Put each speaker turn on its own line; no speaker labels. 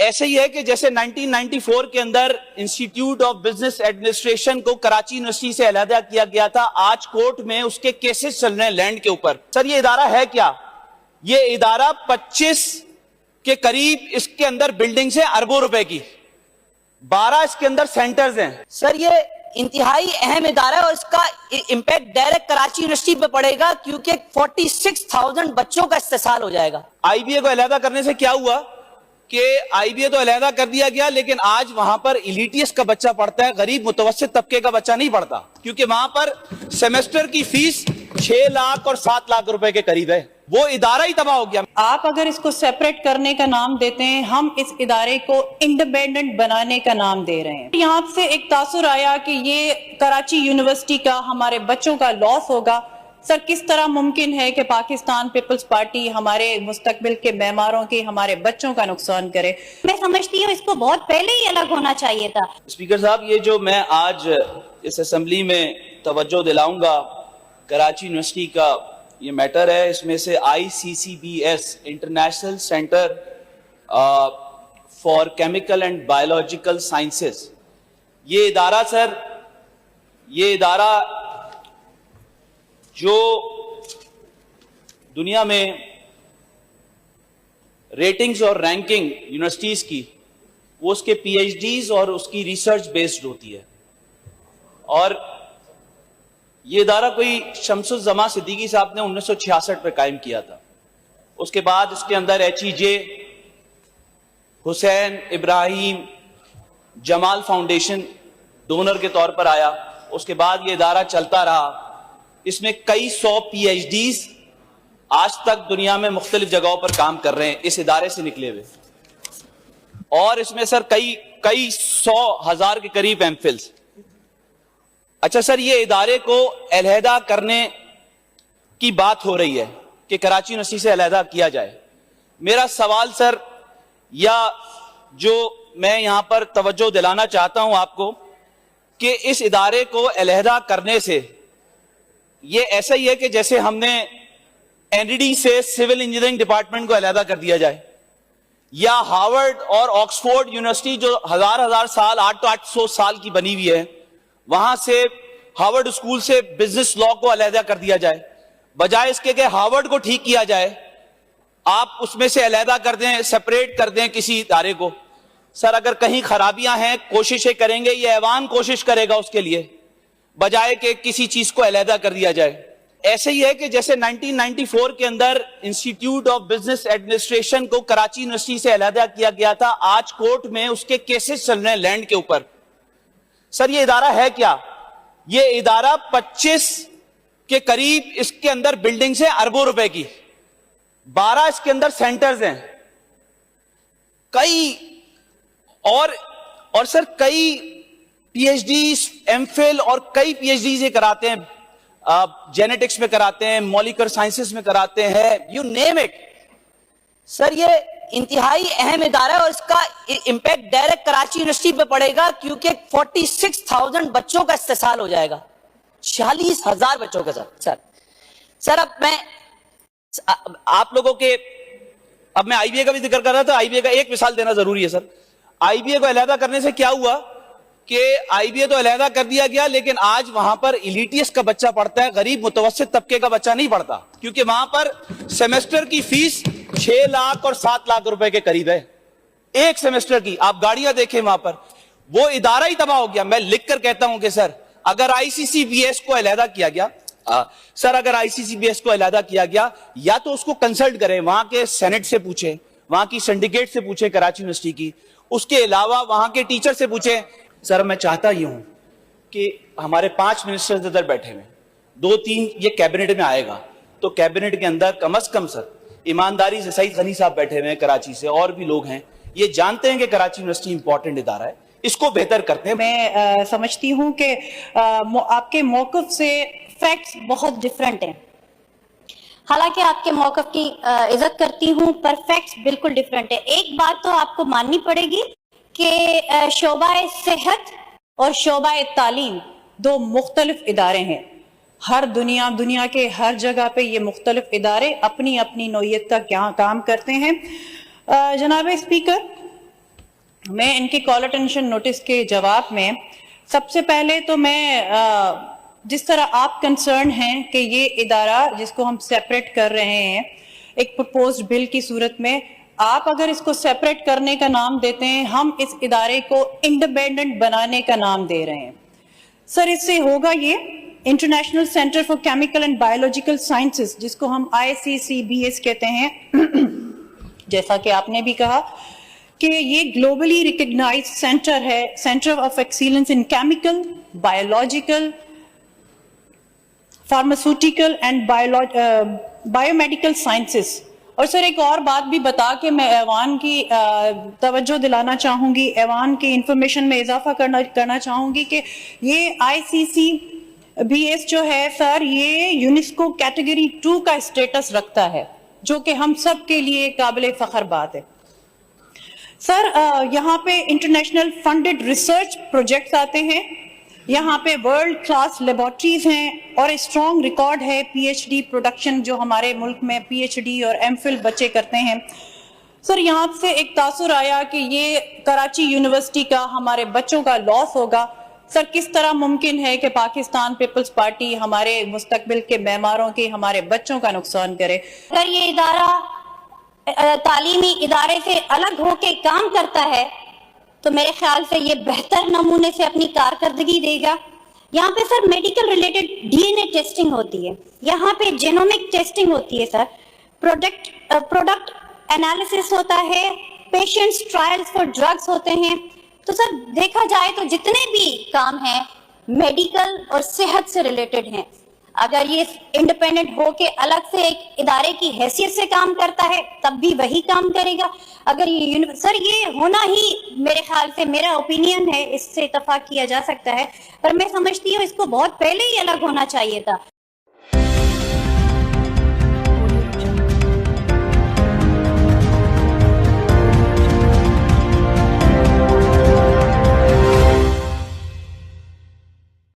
ایسے ہی ہے کہ جیسے 1994 کے اندر انسٹیٹیوٹ آف بزنس ایڈمنسٹریشن کو کراچی یونیورسٹی سے علیحدہ کیا گیا تھا، آج کورٹ میں اس کے کیسز چل رہے ہیں لینڈ کے اوپر۔ سر یہ ادارہ ہے کیا؟ یہ ادارہ 25 کے قریب اس کے اندر بلڈنگز ہیں اربوں روپے کی، 12 اس کے اندر سینٹرز ہیں۔
سر یہ انتہائی اہم ادارہ ہے اور اس کا امپیکٹ ڈائریکٹ کراچی یونیورسٹی پہ پڑے گا کیونکہ 46,000 بچوں کا استحصال ہو جائے گا۔
آئی بی اے کو علیحدہ کرنے سے کیا ہوا کہ آئی بی اے تو علیحدہ کر دیا گیا، لیکن آج وہاں پر ایلیٹیس کا بچہ پڑھتا ہے، غریب متوسط طبقے کا بچہ نہیں پڑھتا، کیونکہ وہاں پر سیمیسٹر کی فیس 6 لاکھ اور 7 لاکھ روپے کے قریب ہے۔ وہ ادارہ ہی تباہ ہو گیا۔
آپ اگر اس کو سیپریٹ کرنے کا نام دیتے ہیں، ہم اس ادارے کو انڈیپینڈنٹ بنانے کا نام دے رہے ہیں۔ یہاں سے ایک تاثر آیا کہ یہ کراچی یونیورسٹی کا ہمارے بچوں کا لاس ہوگا۔ سر کس طرح ممکن ہے کہ پاکستان پیپلز پارٹی ہمارے مستقبل کے معماروں کی ہمارے بچوں کا نقصان کرے؟
میں سمجھتی ہوں اس کو بہت پہلے ہی الگ ہونا چاہیے تھا۔
اسپیکر صاحب، یہ جو میں آج اس اسمبلی میں توجہ دلاؤں گا کراچی یونیورسٹی کا یہ میٹر ہے، اس میں سے ICCBS international centre for chemical and biological sciences, یہ ادارہ سر، یہ ادارہ جو دنیا میں ریٹنگز اور رینکنگ یونیورسٹیز کی، وہ اس کے پی ایچ ڈیز اور اس کی ریسرچ بیسڈ ہوتی ہے، اور یہ ادارہ کوئی شمس الزمان صدیقی صاحب نے 1966 پہ قائم کیا تھا۔ اس کے بعد اس کے اندر HEJ، حسین ابراہیم جمال فاؤنڈیشن ڈونر کے طور پر آیا، اس کے بعد یہ ادارہ چلتا رہا، اس میں کئی 100 پی ایچ ڈیز آج تک دنیا میں مختلف جگہوں پر کام کر رہے ہیں اس ادارے سے نکلے ہوئے، اور اس میں سر کئی 100,000 کے قریب ایم فلز۔ اچھا سر، یہ ادارے کو علیحدہ کرنے کی بات ہو رہی ہے کہ کراچی یونیورسٹی سے علیحدہ کیا جائے۔ میرا سوال سر، یا جو میں یہاں پر توجہ دلانا چاہتا ہوں آپ کو، کہ اس ادارے کو علیحدہ کرنے سے یہ ایسا ہی ہے کہ جیسے ہم نے NDD سے سول انجینئرنگ ڈپارٹمنٹ کو علیحدہ کر دیا جائے، یا ہارورڈ اور آکسفورڈ یونیورسٹی جو ہزار سال 800 سال کی بنی ہوئی ہے، وہاں سے ہارورڈ اسکول سے بزنس لا کو علیحدہ کر دیا جائے، بجائے اس کے کہ ہارورڈ کو ٹھیک کیا جائے، آپ اس میں سے علیحدہ کر دیں، سپریٹ کر دیں کسی ادارے کو۔ سر اگر کہیں خرابیاں ہیں، کوششیں کریں گے، یہ ایوان کوشش کرے گا اس کے لیے، بجائے کہ کسی چیز کو علیحدہ کر دیا جائے۔ ایسے ہی ہے کہ جیسے 1994 کے اندر انسٹیٹیوٹ آف بزنس ایڈمنسٹریشن کو کراچی یونیورسٹی سے علیحدہ کیا گیا تھا، آج کورٹ میں اس کے کیسز چل رہے ہیں لینڈ کے اوپر۔ سر یہ ادارہ ہے کیا؟ یہ ادارہ 25 کے قریب اس کے اندر بلڈنگز ہیں اربوں روپے کی، 12 اس کے اندر سینٹرز ہیں، کئی اور سر کئی P H Ds, M Phil اور کئی پی ایچ ڈیز یہ کراتے ہیں، جینیٹکس میں کراتے ہیں، مولیکولر سائنسز میں کراتے ہیں، یو نیم اٹ۔
سر یہ انتہائی اہم ادارہ ہے اور اس کا امپیکٹ ڈائریکٹ کراچی یونیورسٹی پہ پڑے گا کیونکہ 46,000 بچوں کا استحصال ہو جائے گا، 46,000 بچوں کا۔ سر اب میں آپ لوگوں کے، اب میں آئی بی اے کا بھی ذکر کر رہا تھا، آئی بی اے کا ایک مثال دینا ضروری ہے سر۔ آئی بی اے کو علیحدہ کرنے سے کیا ہوا کہ آئی بی اے تو علیحدہ کر دیا گیا، لیکن آج وہاں پر ایلیٹیس کا بچہ پڑھتا ہے، غریب متوسط طبقے کا بچہ نہیں پڑھتا، کیونکہ وہاں پر سیمیسٹر کی فیس 6 لاکھ اور 7 لاکھ روپے کے قریب ہے ایک سیمیسٹر کی۔ آپ گاڑیاں دیکھیں وہاں پر، وہ ادارہ ہی تباہ ہو گیا۔ میں لکھ کر کہتا ہوں کہ سر اگر ICCBS کو علیحدہ کیا گیا، اگر ICCBS کو علیحدہ کیا گیا، یا تو اس کو کنسلٹ کریں، وہاں کے سینٹ سے پوچھیں، وہاں کی سنڈیکیٹ سے پوچھیں کراچی یونیورسٹی کی، اس کے علاوہ وہاں کے ٹیچر سے پوچھیں۔ سر میں چاہتا یہ ہوں کہ ہمارے 5 منسٹرز ادھر بیٹھے ہوئے، 2-3 یہ کیبنٹ میں آئے گا، تو کیبنٹ کے اندر کم از کم سر ایمانداری سے سعید غنی صاحب بیٹھے ہوئے ہیں کراچی سے، اور بھی لوگ ہیں، یہ جانتے ہیں کہ کراچی یونیورسٹی امپورٹنٹ ادارہ ہے، اس کو بہتر کرتے ہیں۔
میں سمجھتی ہوں کہ آپ کے موقف سے فیکٹس بہت ڈیفرنٹ ہیں،
حالانکہ آپ کے موقف کی عزت کرتی ہوں، پر فیکٹس بالکل ڈیفرنٹ ہے۔ ایک بات تو آپ کو ماننی پڑے گی کہ شعبہ صحت اور شعبہ تعلیم 2 مختلف ادارے ہیں۔ ہر دنیا کے ہر جگہ پہ یہ مختلف ادارے اپنی اپنی نوعیت کا کیا کام کرتے ہیں۔ جناب اسپیکر،
میں ان کے کال اٹینشن نوٹس کے جواب میں سب سے پہلے تو میں جس طرح آپ کنسرن ہیں کہ یہ ادارہ جس کو ہم سیپریٹ کر رہے ہیں ایک پرپوزڈ بل کی صورت میں، آپ اگر اس کو سیپریٹ کرنے کا نام دیتے ہیں، ہم اس ادارے کو انڈیپینڈنٹ بنانے کا نام دے رہے ہیں۔ سر اس سے ہوگا یہ international centre for chemical and biological sciences, جس کو ہم ICCBS کہتے ہیں، جیسا کہ آپ نے بھی کہا کہ یہ گلوبلی ریکگنائزڈ سینٹر ہے، centre of excellence in chemical, biological, pharmaceutical and bio medical sciences. اور سر ایک اور بات بھی بتا کے میں ایوان کی توجہ دلانا چاہوں گی، ایوان کی انفارمیشن میں اضافہ کرنا چاہوں گی کہ یہ ICCBS جو ہے سر، یہ یونیسکو کیٹیگری 2 کا اسٹیٹس رکھتا ہے، جو کہ ہم سب کے لیے قابل فخر بات ہے۔ سر یہاں پہ انٹرنیشنل فنڈڈ ریسرچ پروجیکٹس آتے ہیں، یہاں پہ ورلڈ کلاس لیبارٹریز ہیں، اور اسٹرانگ ریکارڈ ہے PhD پروڈکشن جو ہمارے ملک میں PhD اور MPhil بچے کرتے ہیں۔ سر یہاں سے ایک تاثر آیا کہ یہ کراچی یونیورسٹی کا ہمارے بچوں کا لاس ہوگا۔ سر کس طرح ممکن ہے کہ پاکستان پیپلز پارٹی ہمارے مستقبل کے معماروں کے، ہمارے بچوں کا نقصان کرے؟
اگر یہ ادارہ تعلیمی ادارے سے الگ ہو کے کام کرتا ہے تو میرے خیال سے یہ بہتر نمونے سے اپنی کارکردگی دے گا۔ یہاں پہ سر میڈیکل ریلیٹڈ DNA ٹیسٹنگ ہوتی ہے، یہاں پہ جینومک ٹیسٹنگ ہوتی ہے سر، پروڈکٹ انالیسس ہوتا ہے، پیشنٹس ٹرائلز فار ڈرگز ہوتے ہیں۔ تو سر دیکھا جائے تو جتنے بھی کام ہیں میڈیکل اور صحت سے ریلیٹڈ ہیں، اگر یہ انڈیپینڈنٹ ہو کے الگ سے ایک ادارے کی حیثیت سے کام کرتا ہے تب بھی وہی کام کرے گا۔ اگر یہ سر یہ ہونا ہی میرے خیال سے، میرا اوپینین ہے، اس سے اتفاق کیا جا سکتا ہے، پر میں سمجھتی ہوں اس کو بہت پہلے ہی الگ ہونا چاہیے تھا۔